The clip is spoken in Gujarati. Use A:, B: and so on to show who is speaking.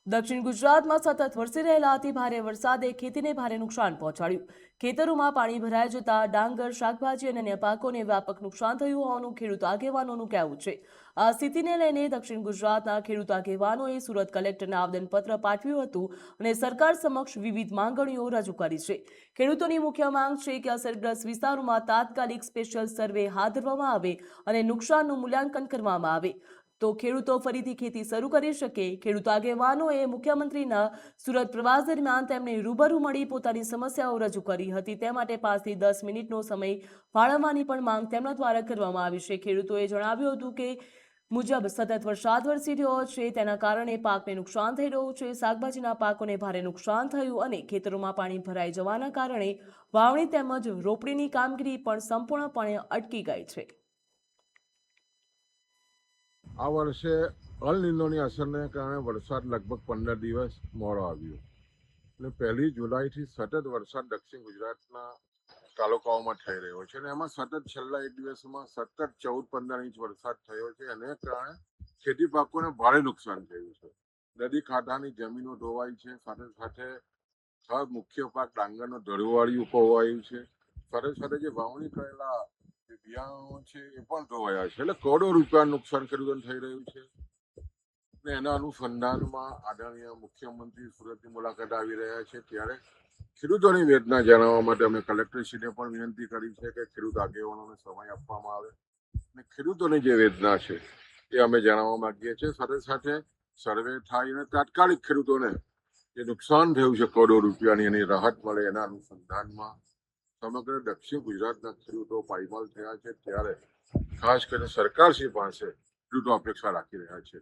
A: દક્ષિણ ગુજરાતમાં સતત વરસી રહેલા અતિ ભારે વરસાદે ખેતીને ભારે નુકસાન પહોંચાડ્યું। ખેતરોમાં પાણી ભરાઈ જતા ડાંગર, શાકભાજી અને અન્ય પાકોને વ્યાપક નુકસાન થયું હોવાનું ખેડૂત આગેવાનોનું કહેવું છે। આ સ્થિતિને લઈને દક્ષિણ ગુજરાતના ખેડૂત આગેવાનોએ સુરત કલેક્ટરને આવેદનપત્ર પાઠવ્યું હતું અને સરકાર સમક્ષ વિવિધ માંગણીઓ રજૂ કરી છે। ખેડૂતોની મુખ્ય માંગ છે કે અસરગ્રસ્ત વિસ્તારોમાં તાત્કાલિક સ્પેશિયલ સર્વે હાથ ધરવામાં આવે અને નુકસાનનું મૂલ્યાંકન કરવામાં આવે તો ખેડૂતો ફરીથી ખેતી શરૂ કરી શકે। ખેડૂત આગેવાનોએ મુખ્યમંત્રીના સુરત પ્રવાસ દરમિયાન તેમને રૂબરૂ મળી પોતાની સમસ્યાઓ રજૂ કરી હતી। તે માટે 5 થી 10 મિનિટનો સમય ફાળવવાની પણ માંગ તેમના દ્વારા કરવામાં આવી છે। ખેડૂતોએ જણાવ્યું હતું કે મુજબ સતત વરસાદ વરસી રહ્યો છે, તેના કારણે પાકને નુકસાન થઈ રહ્યું છે। શાકભાજીના પાકોને ભારે નુકસાન થયું અને ખેતરોમાં પાણી ભરાઈ જવાના કારણે વાવણી તેમજ રોપણીની કામગીરી પણ સંપૂર્ણપણે અટકી ગઈ છે।
B: આ વર્ષે અલ નિનોની અસરને કારણે વરસાદ લગભગ 15 દિવસ મોડો આવ્યો અને 1 જુલાઈથી સતત વરસાદ દક્ષિણ ગુજરાતના તાલુકાઓમાં થઈ રહ્યો છે અને એમાં સતત છેલ્લા એક દિવસમાં સતત 14-15 ઇંચ વરસાદ થયો છે। એને કારણે ખેતી પાકોને ભારે નુકસાન થયું છે। નદી કાંઠાની જમીનો ધોવાઈ છે, સાથે સાથે મુખ્ય પાક ડાંગરનો ધડુવાળિયું ખોવાયું છે, સાથે સાથે જે વાવણી કરેલા જે બિયારણો છે એ પણ ધોવાયા છે। એટલે કરોડો રૂપિયાનું નુકસાન ખેડૂતોને થઈ રહ્યું છે અને એના અનુસંધાનમાં આદરણીય મુખ્યમંત્રી સુરતની મુલાકાત આવી રહ્યા છે, ત્યારે ખેડૂતોની વેદના જાણવા માટે અમે કલેક્ટરશ્રીને પણ વિનંતી કરી છે કે ખેડૂત આગેવાનોને સમય આપવામાં આવે અને ખેડૂતોની જે વેદના છે એ અમે જાણવા માંગીએ છીએ। સાથે સાથે સર્વે થાય અને તાત્કાલિક ખેડૂતોને જે નુકસાન થયું છે કરોડો રૂપિયાની એની રાહત મળે, એના અનુસંધાનમાં સમગ્ર દક્ષિણ ગુજરાતના ખેડૂતો પાયમાલ થયા છે। ત્યારે ખાસ કરીને સરકારશ્રી પાસે ખેડૂતો અપેક્ષા રાખી રહ્યા છે।